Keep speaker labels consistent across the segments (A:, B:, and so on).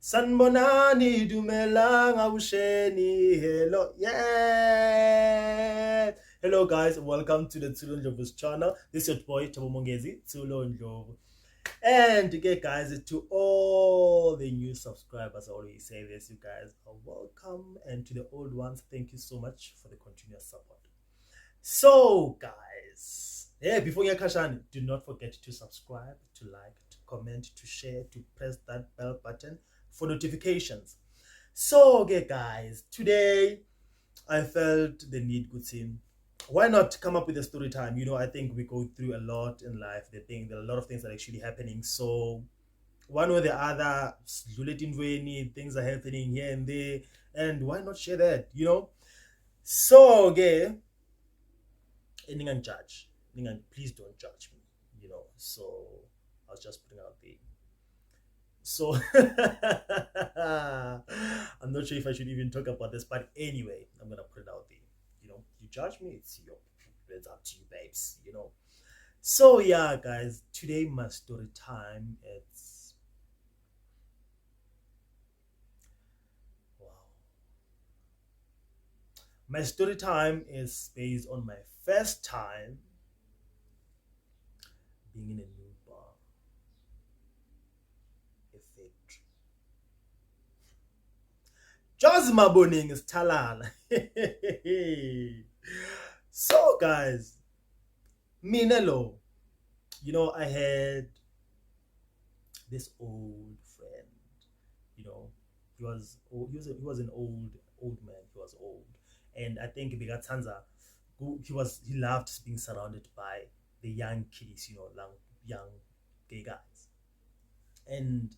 A: Sanbonani dumelanga usheni. Hello. Yeah. Hello guys, welcome to the Tsulo Ndlovu's channel. This is your boy Tabo Mongezi, Tsulo Ndlovu. And again guys, to all the new subscribers, I always say this, you guys are welcome. And to the old ones, thank you so much for the continuous support. So guys, before you catch on, do not forget to subscribe, to like, to comment, to share, to press that bell button for notifications. So okay guys, today I felt the need to see why not come up with a story time. I think we go through a lot in life. There are a lot of things that are actually happening, so one or the other things are happening here and there, and why not share that? So okay, and judge, please don't judge me. So I was just putting out there. So I'm not sure if I should even talk about this, but anyway, I'm gonna put it out there. You judge me, it's up to you, babes. So yeah, guys, today my story time, it's wow. My story time is based on my first time being in a new bar, a factory. Just my boning is talala. So guys, Minelo, I had this old friend. He was an old man. He was old, and I think Bigatanza, he loved being surrounded by the young kiddies, young gay guys. And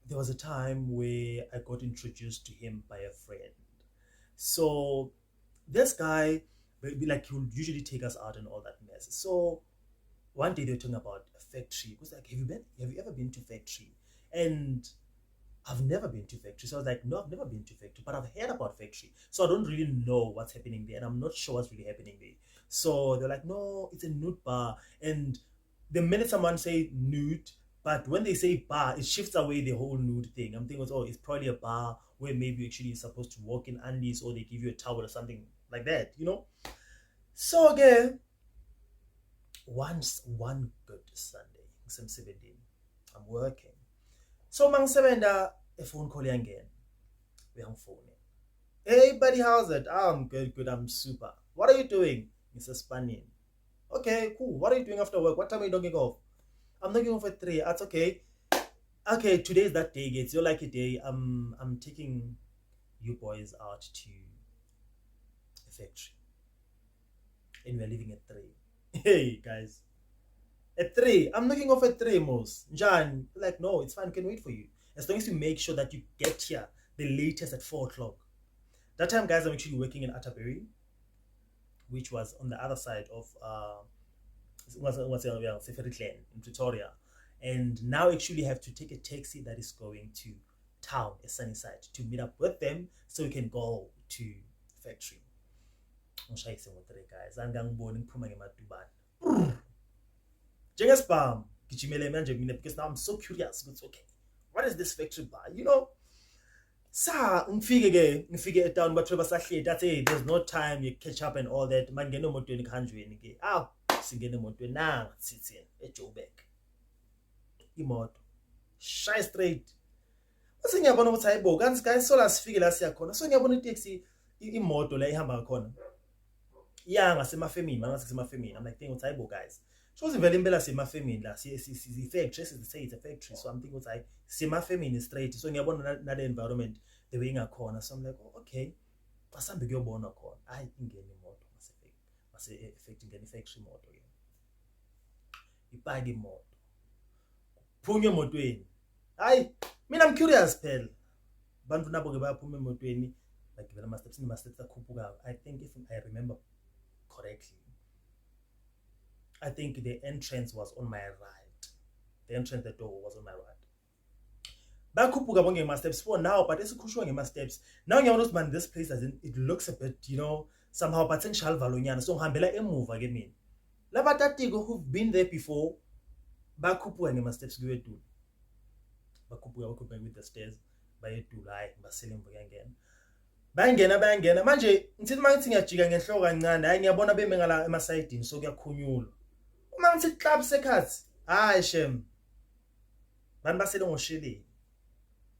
A: there was a time where I got introduced to him by a friend. So this guy, he would usually take us out and all that mess. So one day they were talking about a factory. It was like, have you ever been to factory? And I've never been to factory. So I was like, no, I've never been to factory, but I've heard about factory. So I don't really know what's happening there, and I'm not sure what's really happening there. So they're like, no, it's a nude bar. And the minute someone say nude, but when they say bar, it shifts away the whole nude thing. I'm thinking, oh, it's probably a bar where maybe actually you're supposed to walk in undies, or they give you a towel or something like that, So again, one good Sunday, I'm 17, I'm working. So mang sebenda a phone call again. We have phone. Hey buddy, how's it? I'm good, I'm super. What are you doing? Mr. Spanning. Okay, cool. What are you doing after work? What time are you knocking off? I'm knocking off at 3. That's okay. Okay, today's that day, it's your lucky day. I'm taking you boys out to a factory. And we're leaving at 3. Hey guys. At 3. I'm knocking off at 3, Mos. Jan, like, no, it's fine, I can wait for you. As long as you make sure that you get here the latest at 4 o'clock. That time, guys, I'm actually working in Atterbury, which was on the other side of Seferi Clan in Pretoria. And now actually have to take a taxi that is going to town, a sunny side, to meet up with them so we can go to factory. Guys, because now I'm so curious. It's okay. What is this factory bar? Sa ngifike down but that's it. There's no time you catch up and all that. Mangena emotweni khanjweni ke. Singena emotweni nanga sithini eJoburg. Imoto. Shy straight. Bese ngiyabona ukuthi hayibo kanti guys so la sifike la siya khona. So ngiyabona itaxi imoto la ihamba khona. Yeah, ngasemafemini, ngasemafemini. I'm like thinking ukuthi hayibo guys. So vele impela semafemini la si factory, say it's a factory. So I'm thinking ukuthi semafemini straight. So ngiyabona na the environment the way ngakhona. So I'm like, oh, okay. Asambe kuyobona khona. Hayi ingene imoto mase effect ingene factory moto ke. Ipaka imoto. Phunye emotweni. Hayi, mina I'm curious phela. Bantu nabo ke bayaphuma emotweni bagibela ama steps akhuphuka. I think if I remember correctly, I think the entrance was on my right. The door was on my right. Bakhuphuka bonke ngema steps for now, but esikhushwa ngema steps. Now ngiyabona ukuthi man, this place doesn't, it looks a bit, somehow potential valonyana. So ngihambela emuva ke mina. Labatatiko who've been there before, bakhuphuka ngema steps kuyedula. bakhuphuka with the stairs bayedula hayi basele emva kuyangena bayangena manje ngithi mangithi ngiyajika ngenhloko kancane hayi ngiyabona beme ngala emasayidini so kuyakhunyulwa uma ngithi club sekhathi hayi shem bantu basele ngosheleni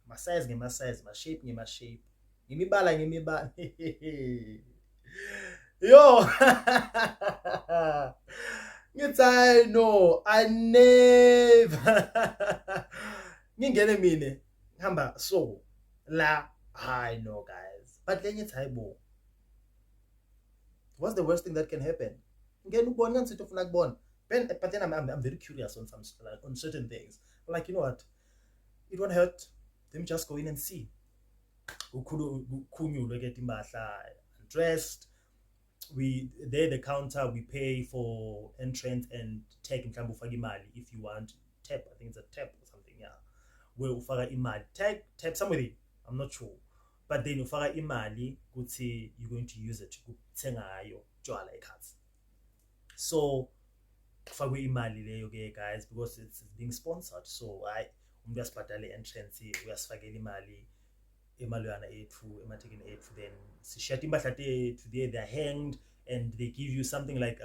A: ma-size ngema-size ma-shape ngema-shape ngemibala yo ngithi hayi no I never ngingene mine ngihamba so la I know guys but lenye ithi hayibo what's the worst thing that can happen ngene ubona ngithi ufuna kubona but then I'm very curious on some like, on certain things like you know what it won't hurt them just go in and see ukhunyulwe ke impahla dressed we there the counter we pay for entrance and take mhlawumbe ufaka imali if you want tap I think it's a tap or something yeah where ufaka imali tap somewhere I'm not sure but then ufaka imali kuthi you're going to use it ukuthenga ngayo tshwala ekhasi so kufakwe imali leyo ke guys because it's being sponsored so umuntu uyasibhadala entrance uyasifakela imali emalwana ethu emathekeni ethu then sishiyata impahla tethu they're hanged and they give you something like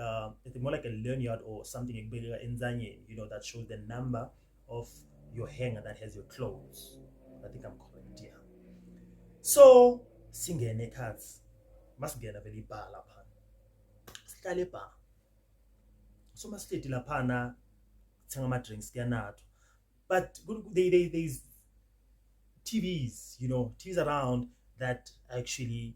A: it's more like a lanyard or something ekubeka enzanyeni you know that shows the number of your hanger that has your clothes I think I'm correct yeah so singene ekhasi masingena vele ibar lapha sihlala ebar so masihledi laphana thenga ama drinks kuyanathwa but there's TVs, you know, TVs around that actually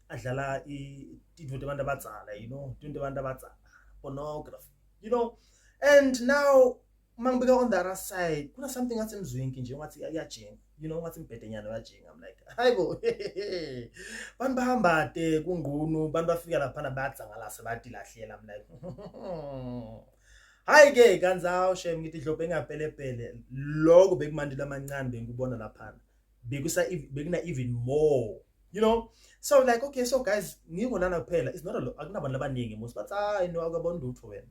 A: adlala into abantu abadzala, you know, into abantu abadzala, pornography, you know, and now mangibeka on the other side, kuna something ngathi emzwinki nje ngathi iyajinga, you know, ngathi imbhedenyana uyajinga. I'm like, hayibo, bantu bahamba te kungqunu, bantu bafika lapha bayadzangala sebadilahlela. I'm like, hayi ke kanzawo shem ngithi dlophe engapelepele lokho bekumandile amancane bengikubona lapha bekuna even more you know so like okay so guys ngiko lana kuphela it's not akunabantu abaningi most but hayi no akabona lutho wena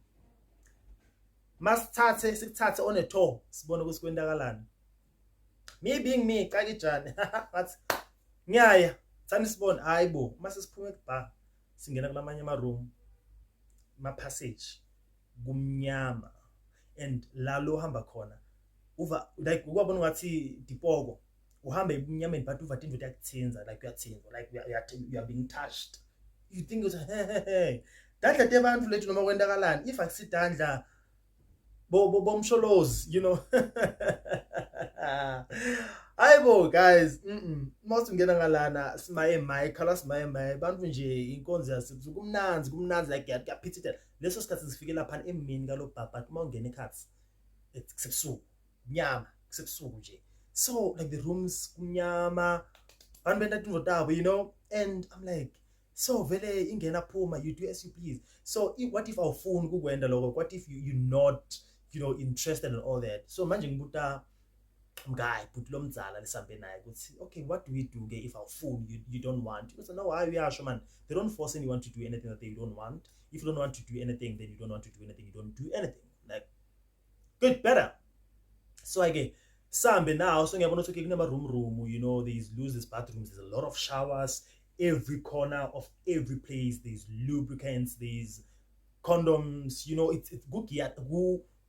A: sikuthathe on a tour sibone ukuthi kwendakalani me being me qakijani but ngiyaya thani sibone hayibo mase siphume kubar singena kulamanye ama room ma passage kumnyama and la lo hamba khona uva like ukwabona ngathi dipoko uhamba ebunyameni but uva into yakuthinza like uyathinzwa like you are being touched you think hey dadla te abantu lethu noma kwendakalani if akusidandla bomsholozi you know hayibo guys most ungena ngalana simaye maye khala simaye maye bantu nje inkonzo yasiphuzu kumnanzi like yaphithitela leso sikhathi sifike lapha emini kalo baba uma ungena ekhathi kusebusuku nyama kusebusuku nje so like the rooms kumnyama bantu bentathi ngotabo you know and I'm like so vele ingena phuma you do as you please so what if awufuni kukwenda lokho what if you not you know interested in all that so manje ngibuta guy but lo mdzala lisambe naye ukuthi okay what do we do ke if awufuni you don't want you say no why we are sure man they don't force anyone to do anything that they don't want if you don't want to do anything then you don't want to do anything you don't do anything like good better so again sambe now so ngiyabona ukuthi kunama room you know there's these bathrooms there's a lot of showers every corner of every place there's lubricants there's condoms you know it's good gear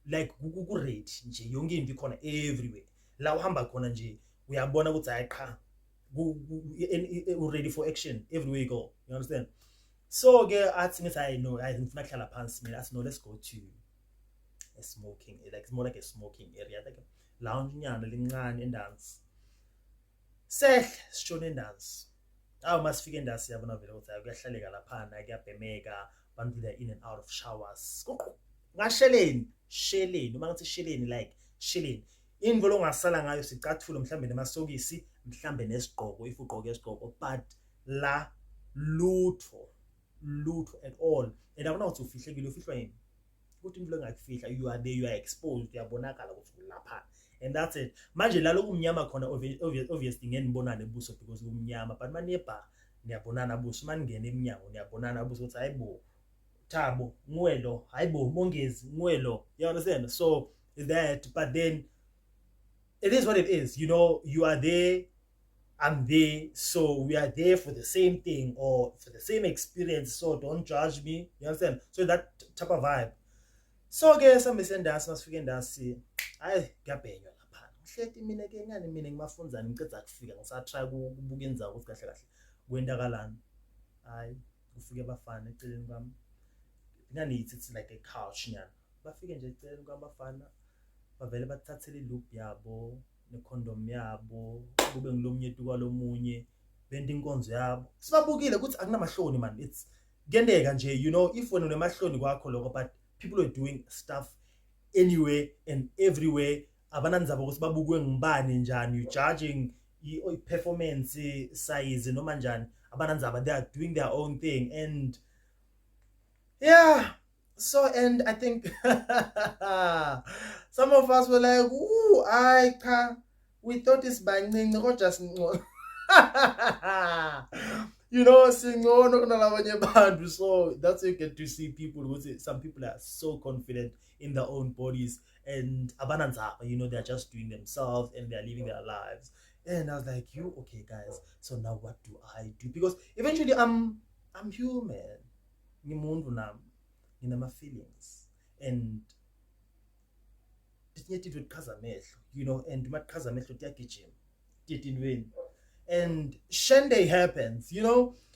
A: like ku ready nje yonke into ikhona everywhere la uhamba khona nje uyabona ukuthi hayi qha ready for action everywhere you go you understand so ke athi ngithi I know I ngifuna kuhlala phansi mina athi no let's go to a smoking like it's more like a smoking area like lounge nyana lincane endance sishone endance masifike endance yabona vele ukuthi kuyahlaleka lapha kuyabhemeka bantu they're in and out of showers ngasheleni uma ngathi sheleni like sheleni involo ngasala ngayo sicathulo mhlambe nemasokisi mhlambe nesigqoko if ugqoke isigqoko but la lutho at all and akuna ukuthi ufihlekile ufihlwa yini ukuthi involo ngakufihla you are there you are exposed uyabonakala ukuthi lapha and that's it manje la lokumnyama khona obviously ngenibonana ebuso because kumnyama but maneba niyabonana buso maningena eminyango niyabonana buso ukuthi hayibo Thabo Ngwelo hayibo Mongezi Ngwelo you understand so that but then it is what it is. You are there, I'm there, so we are there for the same thing or for the same experience. So don't judge me. You understand? So that type of vibe. So ke sambe sendasi masifike ndasi, hayi ngiyabhenywa lapha. Ngihleti mina ke ngani mina ngimafundzani ngiceda kufika ngisatry ukubuka indzawo ukuthi kahle kahle kwendakalani. Hayi kufike abafana eceleni kwami. Ngani it's like a couch nyana. Bafike nje eceleni kwabafana bavele bathathele loop yabo necondom yabo kube ngilomnye kwalomunye benda inkonzo yabo. Sibabukile ukuthi akunamahloni man. It's kuyendeka nje, if wena unemahloni kwakho lokho, but people are doing stuff anywhere and everywhere. Abananzaba ukuthi babukwe ngibani njani, you judging performance size noma njani. Abananzaba they are doing their own thing, and yeah. So, and I think some of us were like, ooh, we thought it's by just so that's why you get to see people who say some people are so confident in their own bodies and they're just doing themselves and they're living their lives. And I was like, you okay guys, so now what do I do? Because eventually I'm human. Ngimuntu nami nginama feelings and tinyetinto tichaza amehlo, and matichaza amehlo tiyagijima tiyetinweni, and shende happens.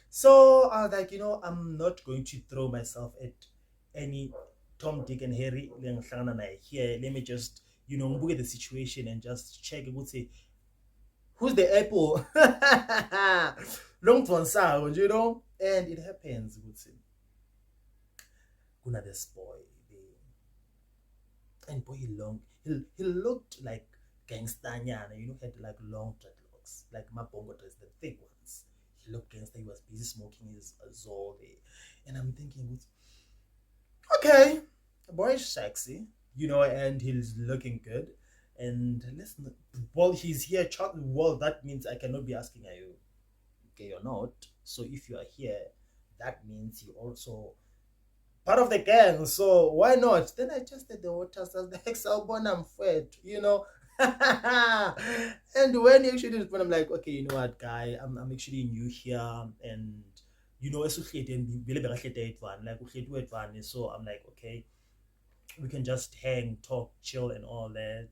A: So I was like, I'm not going to throw myself at any Tom, Dick and Harry here. Let me just look at the situation and just check it, would say who's the apple long to and it happens, would say kuna this boy and boy he looked like gangster nyana, had like long dreadlocks like mabongo dreads, the thick ones. He looked gangster. He was busy smoking his Azor there, and I'm thinking, okay, the boy is sexy, and he's looking good, and listen, well, he's here well, that means I cannot be asking, are you gay or not? So if you are here, that means you also part of the gang, so why not? Then I tested the waters as the Excel born I'm fed, and when he actually did, when I'm like, okay, you know what, guy, I'm actually new here, and so I'm like, okay, we can just hang, talk, chill, and all that.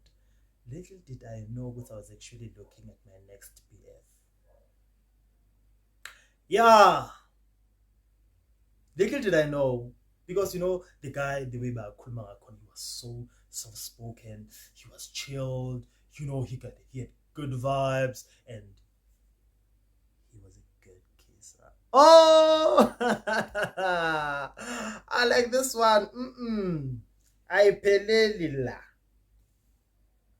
A: Little did I know what I was actually looking at my next BF. Yeah, little did I know. Because the guy, the way back he was so soft spoken, he was chilled, he had good vibes, and he was a good kisser. Oh, I like this one. I pelelila.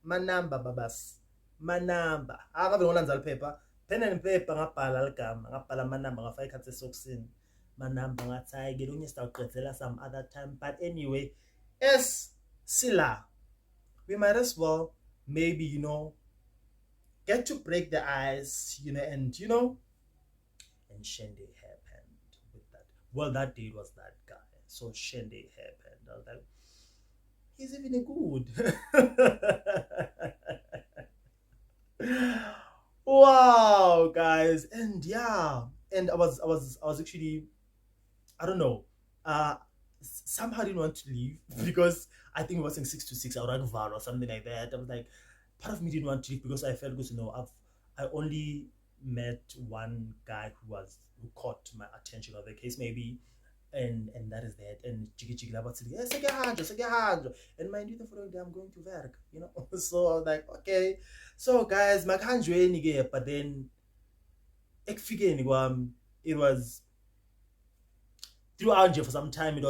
A: Manamba babas. Manamba. I have one paper. Pen and paper ngapala ligama, ngapala manamba ngafaka ikhatsi esokisini. Manamba ngathi hayi ke lunye sitawuqedela some other time, but anyway, as sila, we might as well maybe get to break the ice, and and shende happened with that. Well, that day was that guy, so shende happened. I was like, he's even good. Wow, guys, and yeah, and I was actually, I don't know. Somehow I didn't want to leave because I think it was in 6 to 6 or VAR or something like that. I was like, part of me didn't want to leave because I felt because I only met one guy who caught my attention of the case maybe, and that is that. And jiggy jiggy about to and mind you, the following day I'm going to work, So I was like, okay, so guys, my kanjwe but then it was throughout for some time.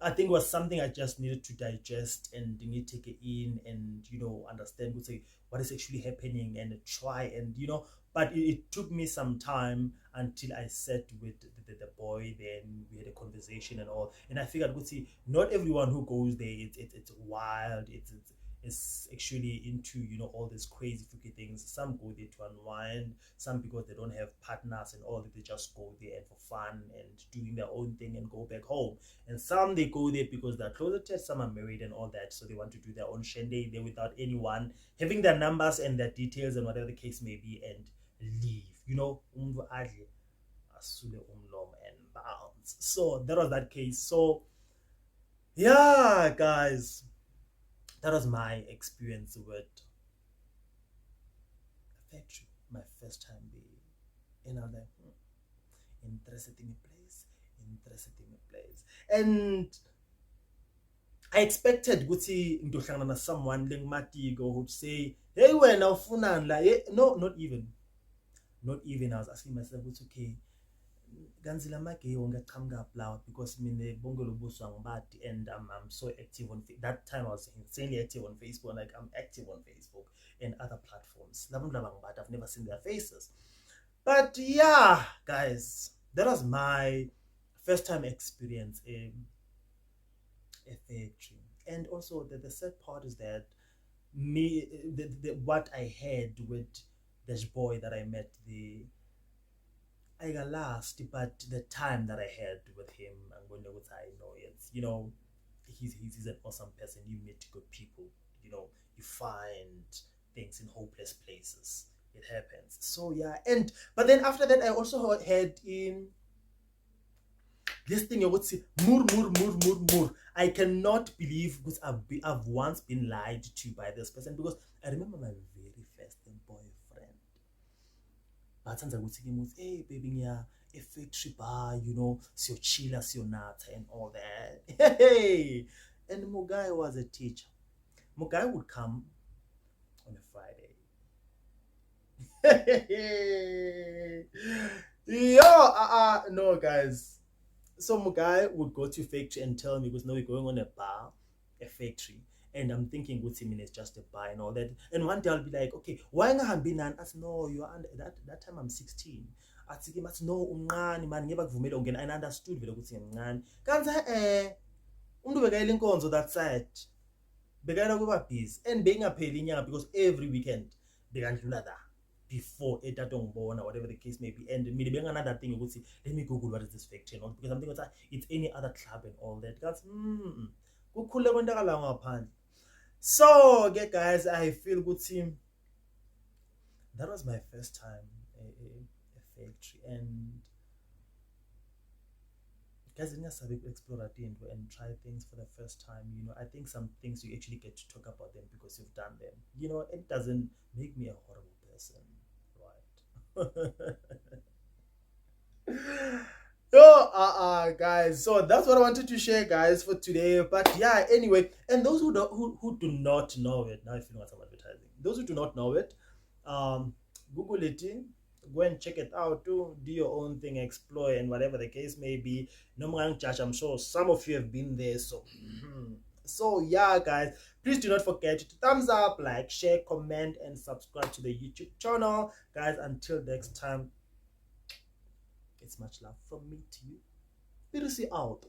A: I think it was something I just needed to digest and need to take it in and understand what is actually happening and try and but it took me some time until I sat with the boy. Then we had a conversation and all, and I figured not everyone who goes there it's wild, is actually into, you know, all these crazy freaky things. Some go there to unwind, some because they don't have partners and all that, they just go there and for fun and doing their own thing and go back home. And some they go there because they're closeted, some are married and all that, so they want to do their own shindig there without anyone having their numbers and their details and whatever the case may be, and leave, you know, asule umlomo and bounce. So that was that case. So yeah, guys, that was my experience with factory. My first time being, and I'm like, interested in a place, interested in a place. And I expected ukuthi ngizohlangana someone lengimatiko who would say, hey wena ufunani la? No, not even. I was asking myself, it's okay, ganzila magay ngaqhamuka la, because mina bonke lobuso angibadi, and I'm so active on that time. I was insanely active on Facebook. Like, I'm active on Facebook and other platforms. I've never seen their faces. But yeah, guys, that was my first time experience in a factory. And also the sad part is that what I had with this boy that I met, the I got lost, but the time that I had with him, I'm going to I know it's, you know, he's an awesome person. You meet good people, you know, you find things in hopeless places. It happens. So yeah, and but then after that, I also had in this thing. I would say mur. I cannot believe, because I've once been lied to by this person, because I remember my very first boyfriend. But I would say, hey baby, yeah, a factory bar, you know, so chilla, so nata and all that. Hey, and Mugai was a teacher. Mugai would come on a Friday. Yo, no, guys. So Mugai would go to factory and tell me, because now we're going on a bar, a factory. And I'm thinking, what's him in, it's just a bar and all that. And one day I'll be like, okay, why not be nan? I said, no, you're under that time I'm 16. I said, no, umncane man, ngeke bakuvumele ungena. And I understood vele ukuthi ngimncane. Kanti umuntu bekayela inkonzo that side. Bekayela kuba busy and bengapheli inyanga, because every weekend bekandlula da before etatongibona, whatever the case may be. And mina benganother thing ukuthi, let me Google what is this factory, and because I'm thinking it's any other club and all that. That's kukhule kontakala ngaphandle. So okay, guys, I feel good team. That was my first time a factory, and guys, in explore that and try things for the first time. You know, I think some things you actually get to talk about them because you've done them. You know, it doesn't make me a horrible person, right? Yo, guys. So that's what I wanted to share, guys, for today. But yeah, anyway, and those who do not know it, now I feel like I'm advertising. Those who do not know it, Google it. Go and check it out. Do your own thing, explore, and whatever the case may be. No more judge. I'm sure some of you have been there. So, so yeah, guys. Please do not forget to thumbs up, like, share, comment, and subscribe to the YouTube channel, guys. Until next time. It's much love from me to you. Peace out.